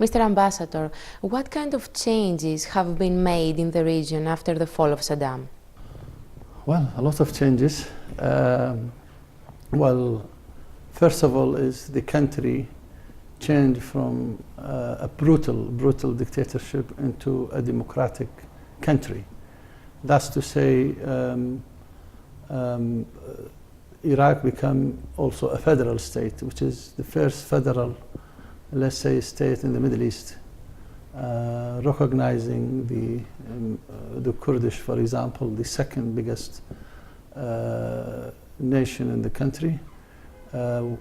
Mr. Ambassador, what kind of changes have been made in the region after the fall of Saddam? Well, a lot of changes. Well, first of all, is the country changed from a brutal dictatorship into a democratic country. That's to say, Iraq became also a federal state, which is the first federal, let's say, state in the Middle East, recognizing the Kurdish, for example, the second biggest nation in the country,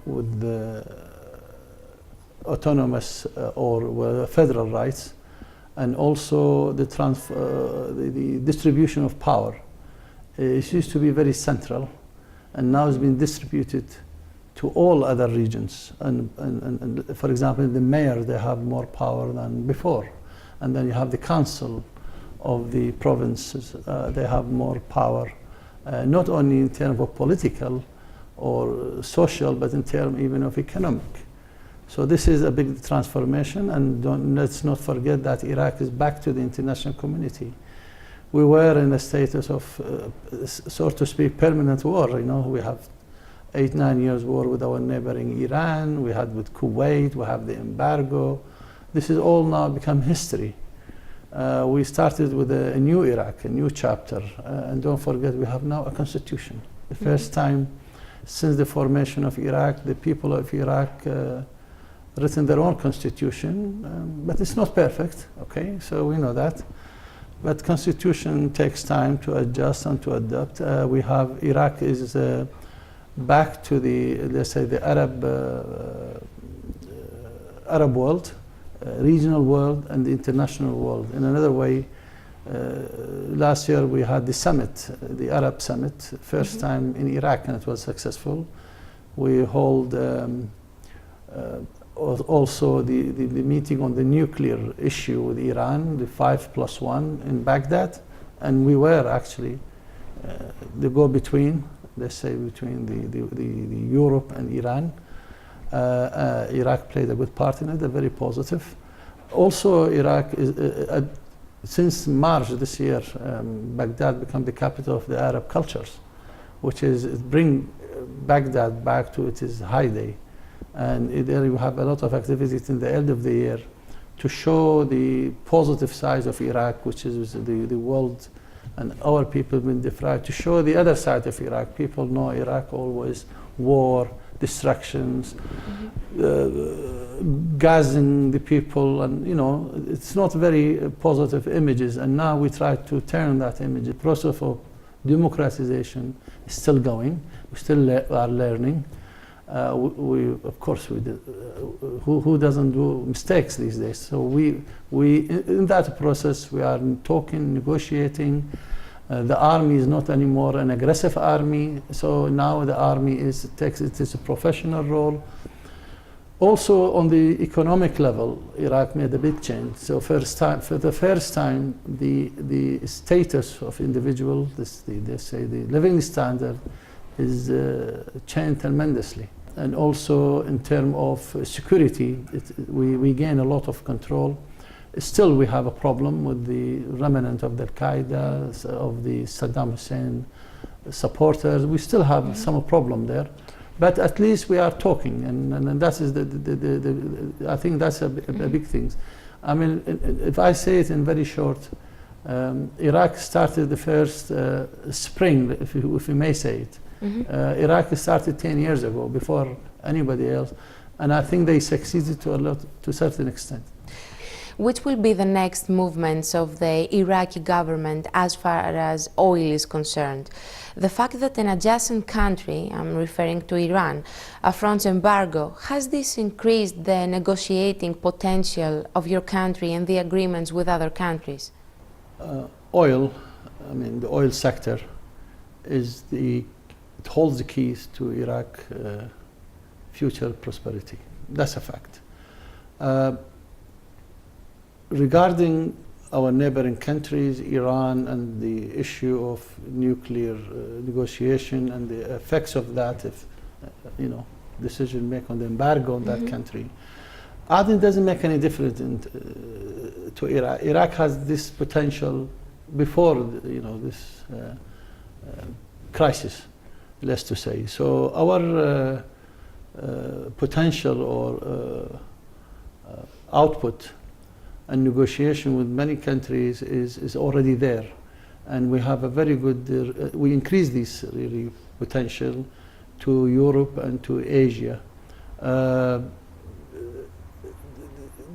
with the autonomous or federal rights, and also the distribution of power. It used to be very central, and now it's been distributed to all other regions. And for example, the mayor, they have more power than before. And then you have the council of the provinces, they have more power, not only in terms of political or social, but in terms even of economic. So this is a big transformation, and let's not forget that Iraq is back to the international community. We were in a status of, so to speak, permanent war. You know, we have 8-9 years war with our neighboring Iran, we had with Kuwait, we have the embargo. This is all now become history. We started with a new Iraq, a new chapter, and don't forget we have now a constitution. The first time since the formation of Iraq, the people of Iraq written their own constitution, but it's not perfect, okay, so we know that. But constitution takes time to adjust and to adapt. We have, Iraq is back to the, let's say, the Arab world, regional world, and the international world. In another way, last year we had the summit, the Arab summit, first time in Iraq, and it was successful. We hold also the meeting on the nuclear issue with Iran, the 5+1 in Baghdad, and we were actually the go-between, let's say, between the Europe and Iran. Iraq played a good part in it, very positive. Also, Iraq is, since March this year, Baghdad became the capital of the Arab cultures, which is bring Baghdad back to its heyday. And there you have a lot of activities in the end of the year to show the positive side of Iraq, which is the world and our people been deprived, to show the other side of Iraq. People know Iraq always war, destructions, gassing the people, and you know, it's not very positive images. And now we try to turn that image. The process of democratization is still going. We still are learning. Of course, who doesn't do mistakes these days? So we in that process, we are talking, negotiating. The army is not anymore an aggressive army. So now the army takes a professional role. Also, on the economic level, Iraq made a big change. So for the first time, the status of individual, they say the living standard, is changed tremendously. And also in terms of security, we gain a lot of control. Still, we have a problem with the remnant of the Al-Qaeda, of the Saddam Hussein supporters. We still have some problem there, but at least we are talking, and that is I think that's a big thing. I mean, if I say it in very short, Iraq started the first spring, if we may say it. Iraq started 10 years ago, before anybody else, and I think they succeeded to a certain extent. Which will be the next movements of the Iraqi government as far as oil is concerned? The fact that an adjacent country, I'm referring to Iran, affronts embargo, has this increased the negotiating potential of your country and the agreements with other countries? Oil, I mean, the oil sector is it holds the keys to Iraq's future prosperity. That's a fact. Regarding our neighboring countries, Iran, and the issue of nuclear negotiation and the effects of that, if decision make on the embargo on that country, Athens doesn't make any difference to Iraq. Iraq has this potential before, this crisis, let's to say. So our potential or output and negotiation with many countries is already there, and we have a very good. We increase this really potential to Europe and to Asia.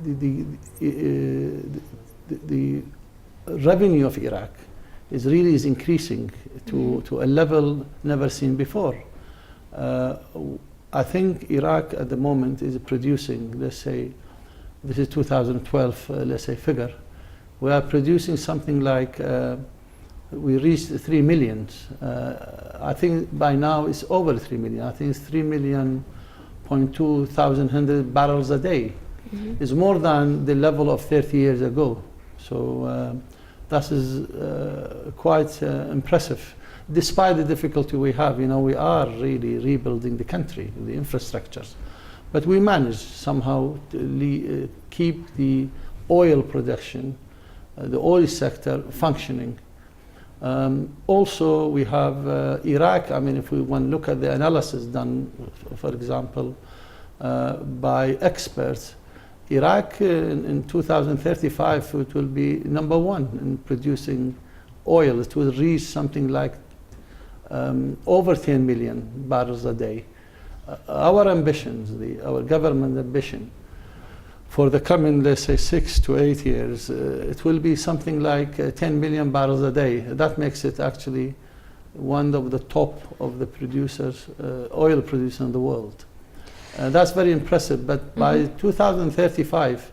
The revenue of Iraq is increasing to a level never seen before. I think Iraq at the moment is producing, let's say, this is 2012, let's say, figure. We are producing something like, we reached 3 million. I think by now it's over 3 million. I think it's 3,200,000 barrels a day. Mm-hmm. It's more than the level of 30 years ago. So that is quite impressive. Despite the difficulty we have, we are really rebuilding the country, the infrastructures. But we managed somehow to keep the oil production, the oil sector functioning. Also, we have Iraq. I mean, if we want to look at the analysis done, for example, by experts, Iraq in 2035, it will be number one in producing oil. It will reach something like over 10 million barrels a day. Our ambitions, our government ambition, for the coming, let's say, 6 to 8 years, it will be something like 10 million barrels a day. That makes it actually one of the top of the producers, oil producers in the world. That's very impressive, but by 2035,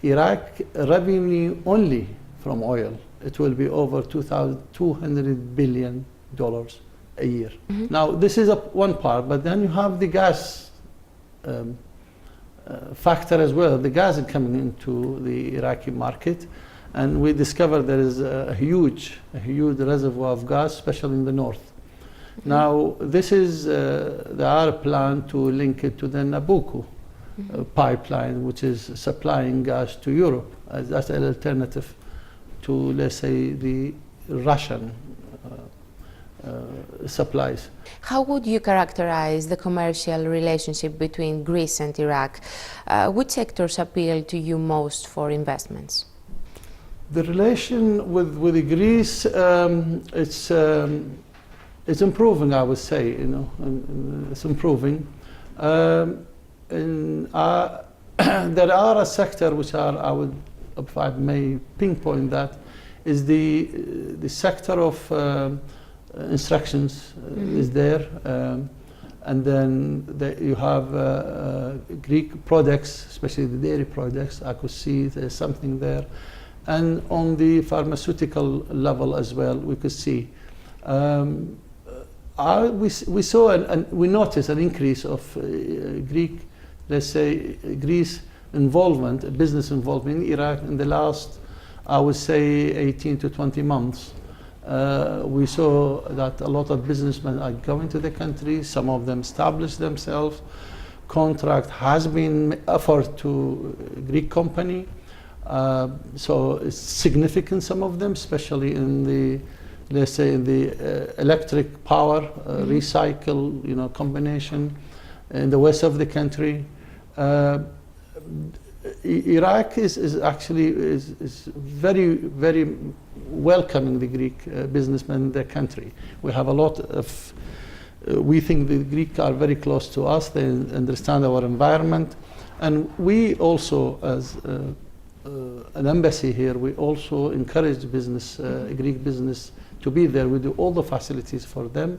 Iraq revenue only from oil, it will be over $200 billion a year. Now, this is one part, but then you have the gas factor as well. The gas is coming into the Iraqi market, and we discovered there is a huge reservoir of gas, especially in the north. Now, this is, there are a plan to link it to the Nabucco pipeline, which is supplying gas to Europe as an alternative to, let's say, the Russian supplies. How would you characterize the commercial relationship between Greece and Iraq? Which sectors appeal to you most for investments? The relation with Greece, it's improving, I would say. It's improving. There are a sector which if I may pinpoint that, is the sector of instructions is there, and then you have Greek products, especially the dairy products. I could see there's something there, and on the pharmaceutical level as well, we could see. We saw and we noticed an increase of Greek, let's say, Greece involvement, business involvement in Iraq in the last, I would say, 18 to 20 months. We saw that a lot of businessmen are going to the country. Some of them established themselves. Contract has been offered to Greek company. So it's significant, some of them, especially in the, let's say, in the electric power, recycle, combination in the west of the country. Iraq is actually very, very welcoming the Greek businessmen in their country. We have a lot of, we think the Greeks are very close to us. They understand our environment. And we also, as an embassy here, we also encourage business, Greek business, to be there. We do all the facilities for them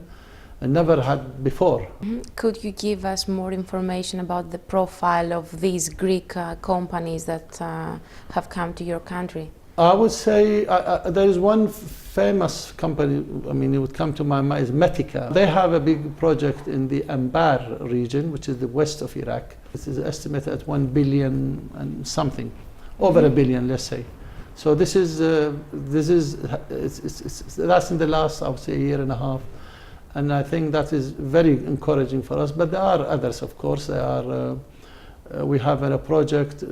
and never had before. Could you give us more information about the profile of these Greek companies that have come to your country? I would say there is one famous company, I mean, it would come to my mind, is Metica. They have a big project in the Anbar region, which is the west of Iraq. This is estimated at 1 billion and something, over a billion, let's say. So that's in the last, I would say, year and a half. And I think that is very encouraging for us. But there are others, of course. There are We have a project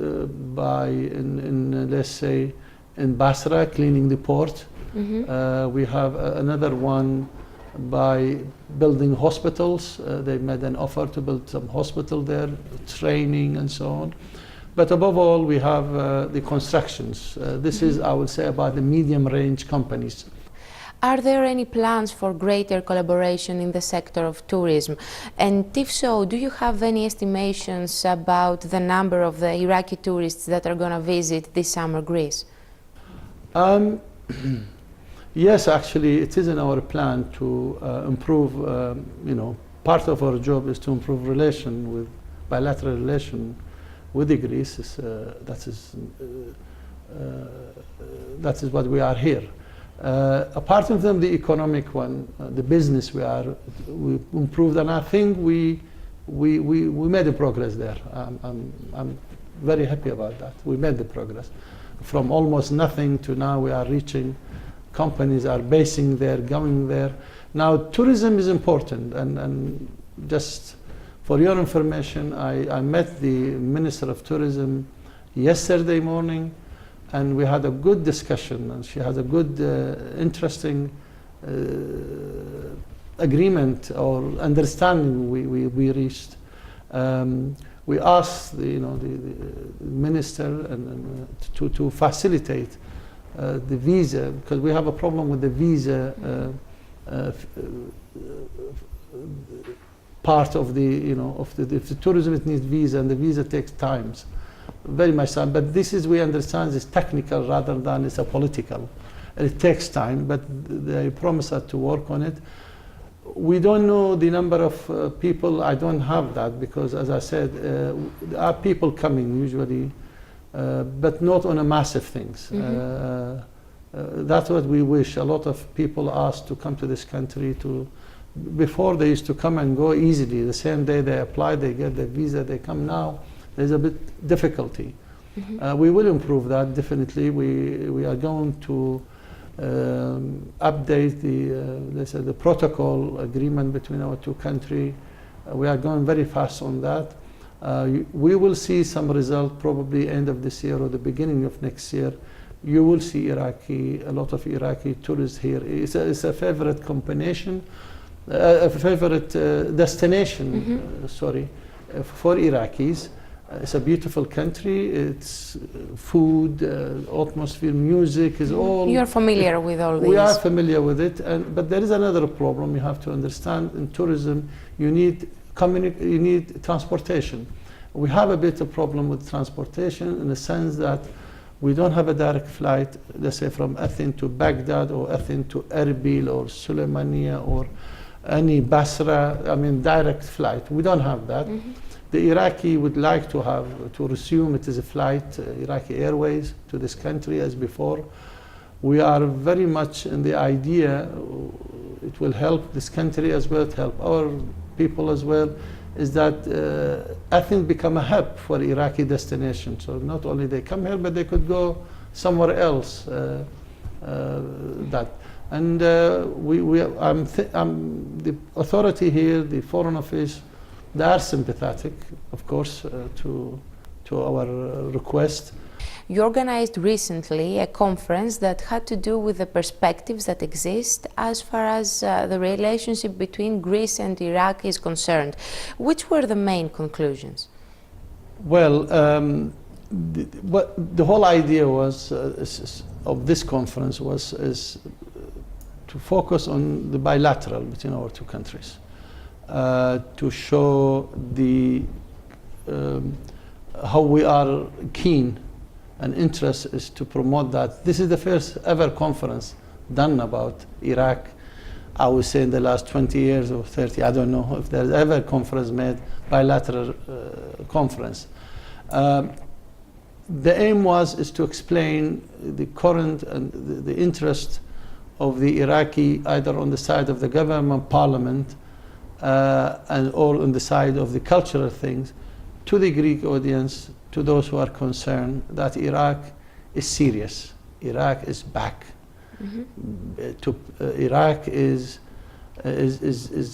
let's say, in Basra, cleaning the port. We have another one by building hospitals. They made an offer to build some hospital there, training and so on. But above all, we have the constructions. This is, I would say, about the medium-range companies. Are there any plans for greater collaboration in the sector of tourism? And if so, do you have any estimations about the number of the Iraqi tourists that are going to visit this summer Greece? Yes, actually, it is in our plan to improve, part of our job is to improve bilateral relation with the Greece. That is what we are here. Apart from them, the economic one, the business, we improved, and I think we made the progress there. I'm very happy about that. We made the progress from almost nothing to now we are reaching. Companies are basing there, going there. Now, tourism is important, and just for your information, I met the Minister of Tourism yesterday morning, and we had a good discussion, and she has a good, interesting agreement or understanding we reached. We asked the minister to facilitate the visa, because we have a problem with the visa part of the tourism. It needs visa, and the visa takes times, very much time. But this is, we understand, is technical rather than it's a political. And it takes time, but they promise us to work on it. We don't know the number of people. I don't have that, because, as I said, there are people coming usually, but not on a massive things. That's what we wish. A lot of people ask to come to this country. Before, they used to come and go easily. The same day they apply, they get the visa, they come. Now there's a bit difficulty. We will improve that, definitely. We are going to update the protocol agreement between our two countries. We are going very fast on that. We will see some result probably end of this year or the beginning of next year. You will see a lot of Iraqi tourists here. It's a favorite combination, a favorite destination, for Iraqis. It's a beautiful country. It's food, atmosphere, music is all. You're familiar with all these. We are familiar with it, but there is another problem you have to understand. In tourism, you need transportation. We have a bit of problem with transportation in the sense that we don't have a direct flight, let's say from Athens to Baghdad or Athens to Erbil or Suleymania or any Basra, direct flight. We don't have that. The Iraqi would like to resume it as a flight, Iraqi Airways, to this country as before. We are very much in the idea, it will help this country as well, help our people as well, is that Athens become a hub for Iraqi destination. So not only they come here, but they could go somewhere else. The authority here, the Foreign Office, they are sympathetic, of course, to our request. You organized recently a conference that had to do with the perspectives that exist as far as the relationship between Greece and Iraq is concerned. Which were the main conclusions? Well, the whole idea was of this conference is to focus on the bilateral between our two countries, to show how we are keen and interest is to promote that. This is the first ever conference done about Iraq, I would say in the last 20 years or 30. I don't know if there's ever a conference made, bilateral conference. The aim is to explain the current and the interest of the Iraqi, either on the side of the government, parliament, or on the side of the cultural things, to the Greek audience, to those who are concerned that Iraq is serious. Iraq is back. Iraq is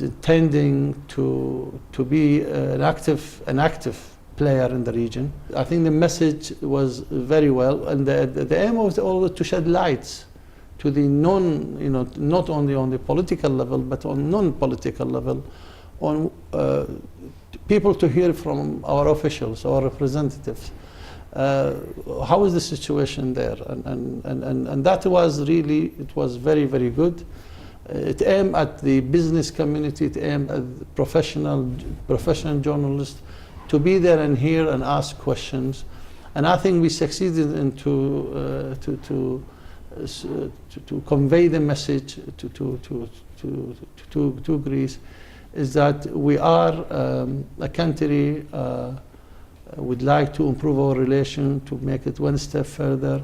intending to be an active player in the region. I think the message was very well, and the aim was always to shed lights to the not only on the political level, but on non-political level, on people to hear from our officials, our representatives. How is the situation there? And that was really, it was very, very good. It aimed at the business community, it aimed at the professional journalists to be there and hear and ask questions. And I think we succeeded in to convey the message to Greece, is that we are a country would like to improve our relation, to make it one step further.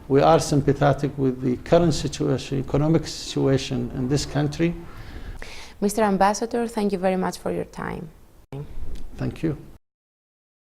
We are sympathetic with the current situation, economic situation in this country. Mr. Ambassador, thank you very much for your time. Thank you.